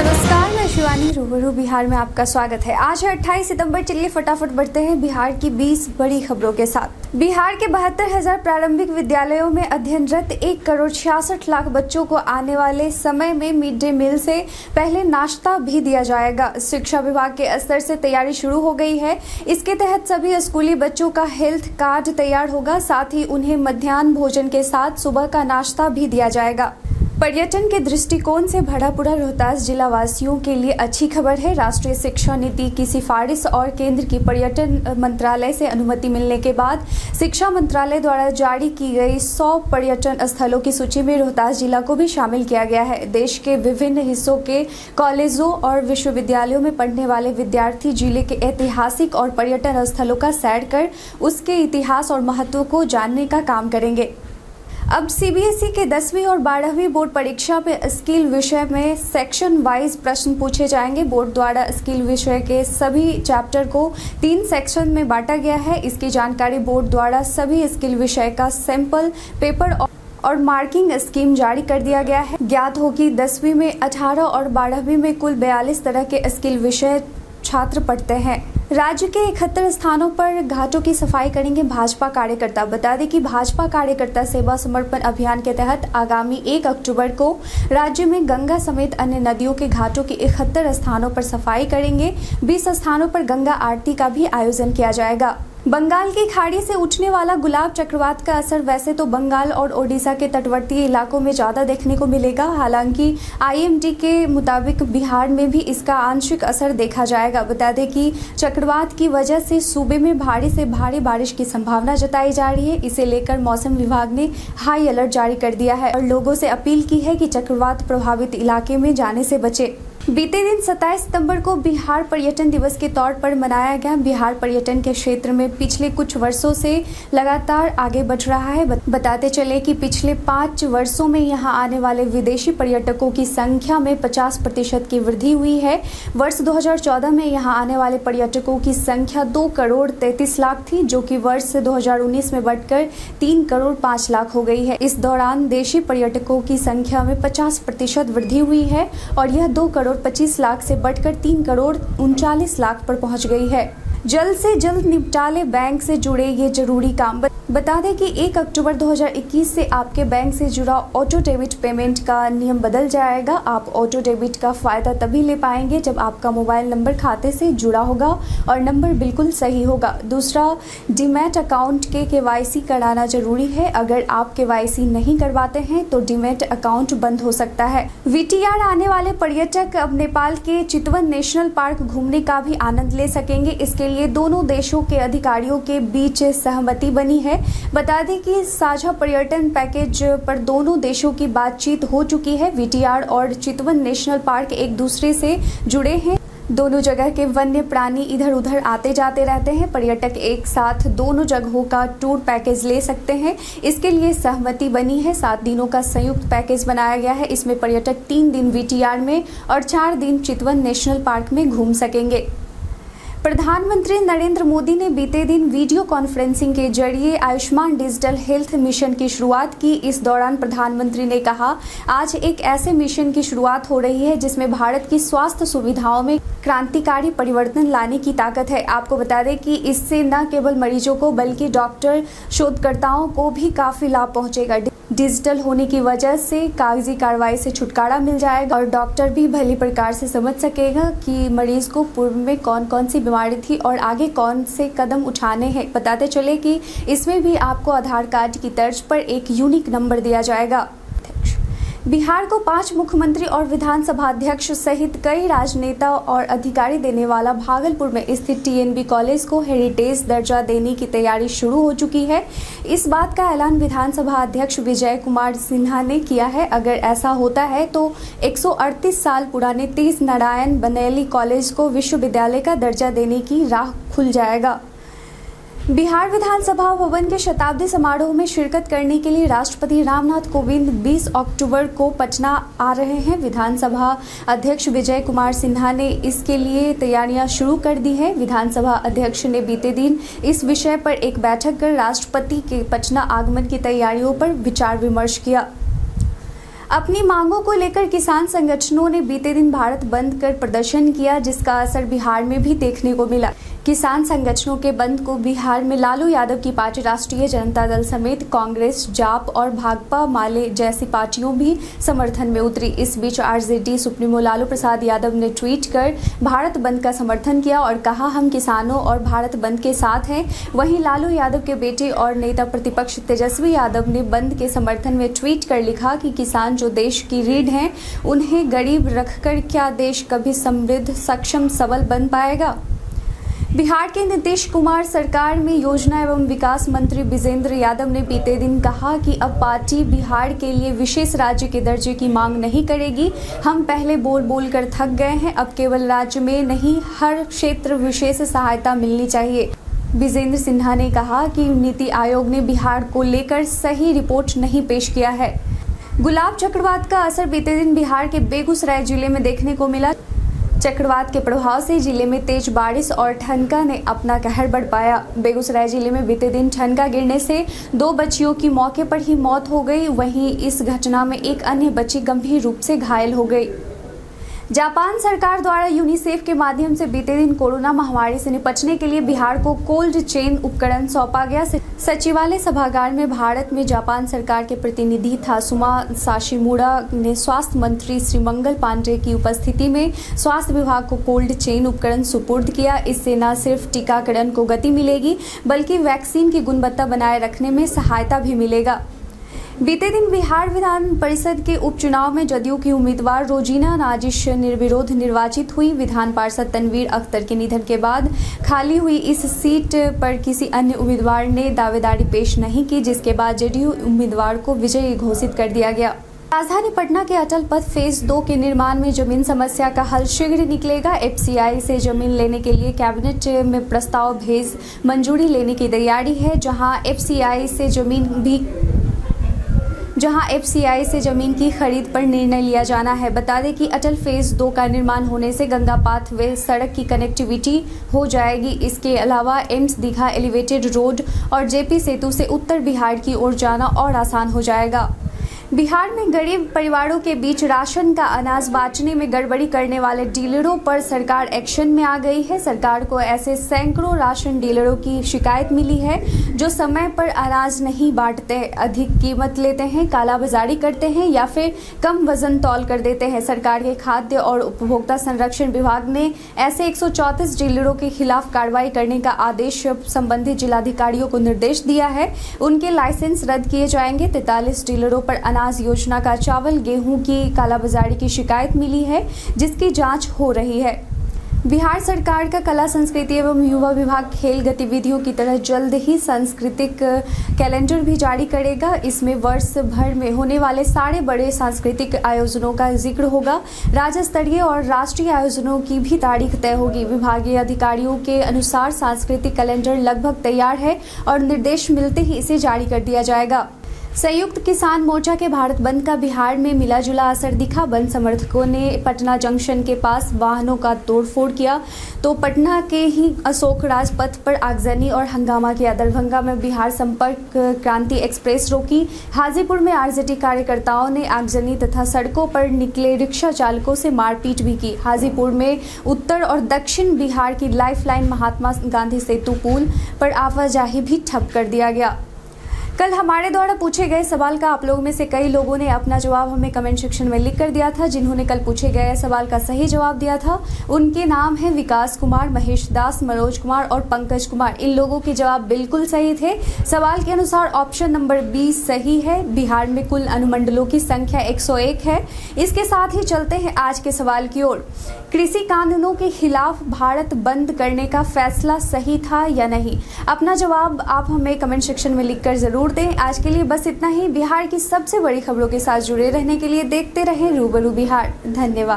नमस्कार, मैं शिवानी। रूबरू बिहार में आपका स्वागत है। आज है 28 सितंबर। चलिए फटाफट बढ़ते हैं बिहार की 20 बड़ी खबरों के साथ। बिहार के 72,000 प्रारंभिक विद्यालयों में अध्ययनरत 1,66,00,000 बच्चों को आने वाले समय में मिड डे मील से पहले नाश्ता भी दिया जाएगा। शिक्षा विभाग के स्तर से तैयारी शुरू हो गई है। इसके तहत सभी स्कूली बच्चों का हेल्थ कार्ड तैयार होगा। साथ ही उन्हें मध्याह्न भोजन के साथ सुबह का नाश्ता भी दिया जाएगा। पर्यटन के दृष्टिकोण से भड़ापुरा रोहतास जिला वासियों के लिए अच्छी खबर है। राष्ट्रीय शिक्षा नीति की सिफारिश और केंद्र की पर्यटन मंत्रालय से अनुमति मिलने के बाद शिक्षा मंत्रालय द्वारा जारी की गई 100 पर्यटन स्थलों की सूची में रोहतास जिला को भी शामिल किया गया है। देश के विभिन्न हिस्सों के कॉलेजों और विश्वविद्यालयों में पढ़ने वाले विद्यार्थी जिले के ऐतिहासिक और पर्यटन स्थलों का सैर कर उसके इतिहास और महत्व को जानने का काम करेंगे। अब सीबीएसई के 10वीं और 12वीं बोर्ड परीक्षा में स्किल विषय में सेक्शन वाइज प्रश्न पूछे जाएंगे। बोर्ड द्वारा स्किल विषय के सभी चैप्टर को 3 सेक्शन में बांटा गया है। इसकी जानकारी बोर्ड द्वारा सभी स्किल विषय का सैंपल पेपर और मार्किंग स्कीम जारी कर दिया गया है। ज्ञात हो कि 10वीं में 18 और 12वीं में कुल 42 तरह के स्किल विषय छात्र पढ़ते हैं। राज्य के 71 स्थानों पर घाटों की सफाई करेंगे भाजपा कार्यकर्ता। बता दें कि भाजपा कार्यकर्ता सेवा समर्पण अभियान के तहत आगामी 1 अक्टूबर को राज्य में गंगा समेत अन्य नदियों के घाटों के 71 स्थानों पर सफाई करेंगे। 20 स्थानों पर गंगा आरती का भी आयोजन किया जाएगा। बंगाल की खाड़ी से उठने वाला गुलाब चक्रवात का असर वैसे तो बंगाल और ओडिशा के तटवर्ती इलाकों में ज़्यादा देखने को मिलेगा। हालांकि आईएमडी के मुताबिक बिहार में भी इसका आंशिक असर देखा जाएगा। बता दें कि चक्रवात की वजह से सूबे में भारी से भारी बारिश की संभावना जताई जा रही है। इसे लेकर मौसम विभाग ने हाई अलर्ट जारी कर दिया है और लोगों से अपील की है कि चक्रवात प्रभावित इलाके में जाने से बचे। बीते दिन 27 सितंबर को बिहार पर्यटन दिवस के तौर पर मनाया गया। बिहार पर्यटन के क्षेत्र में पिछले कुछ वर्षों से लगातार आगे बढ़ रहा है। बताते चले कि पिछले 5 वर्षों में यहां आने वाले विदेशी पर्यटकों की संख्या में 50% की वृद्धि हुई है। वर्ष 2014 में यहां आने वाले पर्यटकों की संख्या 2,33,00,000 थी, जो कि वर्ष 2019 में बढ़कर 3,05,00,000 हो गई है। इस दौरान देशी पर्यटकों की संख्या में 50% वृद्धि हुई है और यह 2,25,00,000 से बढ़कर 3,39,00,000 पर पहुंच गई है। जल्द से जल्द निपटा ले बैंक से जुड़े ये जरूरी काम। बता दें कि 1 अक्टूबर 2021 से आपके बैंक से जुड़ा ऑटो डेबिट पेमेंट का नियम बदल जाएगा। आप ऑटो डेबिट का फायदा तभी ले पाएंगे जब आपका मोबाइल नंबर खाते से जुड़ा होगा और नंबर बिल्कुल सही होगा। दूसरा, डीमैट अकाउंट के केवाईसी कराना जरूरी है। अगर आप केवाईसी नहीं करवाते हैं तो डीमैट अकाउंट बंद हो सकता है। वीटीआर आने वाले पर्यटक अब नेपाल के चितवन नेशनल पार्क घूमने का भी आनंद ले सकेंगे। इसके लिए दोनों देशों के अधिकारियों के बीच सहमति बनी है। बता दें कि साझा पर्यटन पैकेज पर दोनों देशों की बातचीत हो चुकी है। वीटीआर और चितवन नेशनल पार्क एक दूसरे से जुड़े हैं। दोनों जगह के वन्य प्राणी इधर उधर आते जाते रहते हैं। पर्यटक एक साथ दोनों जगहों का टूर पैकेज ले सकते हैं। इसके लिए सहमति बनी है। 7 दिनों का संयुक्त पैकेज बनाया गया है। इसमें पर्यटक 3 दिन वीटीआर में और 4 दिन चितवन नेशनल पार्क में घूम सकेंगे। प्रधानमंत्री नरेंद्र मोदी ने बीते दिन वीडियो कॉन्फ्रेंसिंग के जरिए आयुष्मान डिजिटल हेल्थ मिशन की शुरुआत की। इस दौरान प्रधानमंत्री ने कहा, आज एक ऐसे मिशन की शुरुआत हो रही है जिसमें भारत की स्वास्थ्य सुविधाओं में क्रांतिकारी परिवर्तन लाने की ताकत है। आपको बता दें कि इससे न केवल मरीजों को बल्कि डॉक्टर, शोधकर्ताओं को भी काफी लाभ पहुंचेगा। डिजिटल होने की वजह से कागजी कार्रवाई से छुटकारा मिल जाएगा और डॉक्टर भी भली प्रकार से समझ सकेगा कि मरीज को पूर्व में कौन कौन सी बीमारी थी और आगे कौन से कदम उठाने हैं। बताते चले कि इसमें भी आपको आधार कार्ड की तर्ज पर एक यूनिक नंबर दिया जाएगा। बिहार को 5 मुख्यमंत्री और विधानसभा अध्यक्ष सहित कई राजनेता और अधिकारी देने वाला भागलपुर में स्थित टीएनबी कॉलेज को हेरिटेज दर्जा देने की तैयारी शुरू हो चुकी है। इस बात का ऐलान विधानसभा अध्यक्ष विजय कुमार सिन्हा ने किया है। अगर ऐसा होता है तो 138 साल पुराने 30 नारायण बनेली कॉलेज को विश्वविद्यालय का दर्जा देने की राह खुल जाएगा। बिहार विधानसभा भवन के शताब्दी समारोह में शिरकत करने के लिए राष्ट्रपति रामनाथ कोविंद 20 अक्टूबर को पटना आ रहे हैं। विधानसभा अध्यक्ष विजय कुमार सिन्हा ने इसके लिए तैयारियां शुरू कर दी है। विधानसभा अध्यक्ष ने बीते दिन इस विषय पर एक बैठक कर राष्ट्रपति के पटना आगमन की तैयारियों पर विचार विमर्श किया। अपनी मांगों को लेकर किसान संगठनों ने बीते दिन भारत बंद कर प्रदर्शन किया, जिसका असर बिहार में भी देखने को मिला। किसान संगठनों के बंद को बिहार में लालू यादव की पार्टी राष्ट्रीय जनता दल समेत कांग्रेस, जाप और भाकपा माले जैसी पार्टियों भी समर्थन में उतरी। इस बीच आरजेडी सुप्रीमो लालू प्रसाद यादव ने ट्वीट कर भारत बंद का समर्थन किया और कहा, हम किसानों और भारत बंद के साथ हैं। वहीं लालू यादव के बेटे और नेता प्रतिपक्ष तेजस्वी यादव ने बंद के समर्थन में ट्वीट कर लिखा कि किसान जो देश की रीढ़ हैं, उन्हें गरीब रखकर क्या देश कभी समृद्ध, सक्षम, सबल बन पाएगा। बिहार के नीतीश कुमार सरकार में योजना एवं विकास मंत्री विजेंद्र यादव ने बीते दिन कहा कि अब पार्टी बिहार के लिए विशेष राज्य के दर्जे की मांग नहीं करेगी। हम पहले बोल बोल कर थक गए हैं, अब केवल राज्य में नहीं, हर क्षेत्र विशेष सहायता मिलनी चाहिए। विजेंद्र सिन्हा ने कहा कि नीति आयोग ने बिहार को लेकर सही रिपोर्ट नहीं पेश किया है। गुलाब चक्रवात का असर बीते दिन बिहार के बेगूसराय जिले में देखने को मिला। चक्रवात के प्रभाव से जिले में तेज बारिश और ठनका ने अपना कहर बढ़ाया। बेगूसराय जिले में बीते दिन ठनका गिरने से 2 बच्चियों की मौके पर ही मौत हो गई। वहीं इस घटना में एक अन्य बच्ची गंभीर रूप से घायल हो गई। जापान सरकार द्वारा यूनिसेफ के माध्यम से बीते दिन कोरोना महामारी से निपटने के लिए बिहार को कोल्ड चेन उपकरण सौंपा गया। सचिवालय सभागार में भारत में जापान सरकार के प्रतिनिधि थासुमा साशिमुरा ने स्वास्थ्य मंत्री श्री मंगल पांडे की उपस्थिति में स्वास्थ्य विभाग को कोल्ड चेन उपकरण सुपुर्द किया। इससे न सिर्फ टीकाकरण को गति मिलेगी, बल्कि वैक्सीन की गुणवत्ता बनाए रखने में सहायता भी मिलेगा। बीते दिन बिहार विधान परिषद के उपचुनाव में जदयू की उम्मीदवार रोजीना नाजिश निर्विरोध निर्वाचित हुई। विधान पार्षद तनवीर अख्तर के निधन के बाद खाली हुई इस सीट पर किसी अन्य उम्मीदवार ने दावेदारी पेश नहीं की, जिसके बाद जदयू उम्मीदवार को विजयी घोषित कर दिया गया। राजधानी पटना के अटल पथ फेज 2 के निर्माण में जमीन समस्या का हल शीघ्र निकलेगा। एफसीआई से जमीन लेने के लिए कैबिनेट में प्रस्ताव भेज मंजूरी लेने की तैयारी है, जहां एफसीआई से जमीन की खरीद पर निर्णय लिया जाना है। बता दें कि अटल फेज 2 का निर्माण होने से गंगा पाथवे सड़क की कनेक्टिविटी हो जाएगी। इसके अलावा एम्स दीघा एलिवेटेड रोड और जेपी सेतु से उत्तर बिहार की ओर जाना और आसान हो जाएगा। बिहार में गरीब परिवारों के बीच राशन का अनाज बांटने में गड़बड़ी करने वाले डीलरों पर सरकार एक्शन में आ गई है। सरकार को ऐसे सैकड़ों राशन डीलरों की शिकायत मिली है जो समय पर अनाज नहीं बांटते, अधिक कीमत लेते हैं, कालाबाजारी करते हैं या फिर कम वजन तौल कर देते हैं। सरकार के खाद्य और उपभोक्ता संरक्षण विभाग ने ऐसे 134 डीलरों के खिलाफ कार्रवाई करने का आदेश संबंधित जिलाधिकारियों को निर्देश दिया है। उनके लाइसेंस रद्द किए जाएंगे। 43 डीलरों पर अनाज योजना का चावल, गेहूं की कालाबाजारी की शिकायत मिली है, जिसकी जांच हो रही है। बिहार सरकार का कला संस्कृति एवं युवा विभाग खेल गतिविधियों की तरह जल्द ही सांस्कृतिक कैलेंडर भी जारी करेगा। इसमें वर्ष भर में होने वाले सारे बड़े सांस्कृतिक आयोजनों का जिक्र होगा। राज्य स्तरीय और राष्ट्रीय आयोजनों की भी तारीख तय होगी। विभागीय अधिकारियों के अनुसार सांस्कृतिक कैलेंडर लगभग तैयार है और निर्देश मिलते ही इसे जारी कर दिया जाएगा। संयुक्त किसान मोर्चा के भारत बंद का बिहार में मिला जुला असर दिखा। बंद समर्थकों ने पटना जंक्शन के पास वाहनों का तोड़फोड़ किया तो पटना के ही अशोक राजपथ पर आगजनी और हंगामा किया। दरभंगा में बिहार संपर्क क्रांति एक्सप्रेस रोकी। हाजीपुर में आरजेडी कार्यकर्ताओं ने आगजनी तथा सड़कों पर निकले रिक्शा चालकों से मारपीट भी की। हाजीपुर में उत्तर और दक्षिण बिहार की लाइफलाइन महात्मा गांधी सेतु पुल पर आवाजाही भी ठप कर दिया गया। कल हमारे द्वारा पूछे गए सवाल का आप लोगों में से कई लोगों ने अपना जवाब हमें कमेंट सेक्शन में लिख कर दिया था। जिन्होंने कल पूछे गए सवाल का सही जवाब दिया था उनके नाम हैं विकास कुमार, महेश दास, मनोज कुमार और पंकज कुमार। इन लोगों के जवाब बिल्कुल सही थे। सवाल के अनुसार ऑप्शन नंबर 20 सही है। बिहार में कुल अनुमंडलों की संख्या 101 है। इसके साथ ही चलते हैं आज के सवाल की ओर। कृषि कानूनों के खिलाफ भारत बंद करने का फैसला सही था या नहीं? अपना जवाब आप हमें कमेंट सेक्शन में लिखकर जरूर दें। आज के लिए बस इतना ही। बिहार की सबसे बड़ी खबरों के साथ जुड़े रहने के लिए देखते रहें रूबरू बिहार। धन्यवाद।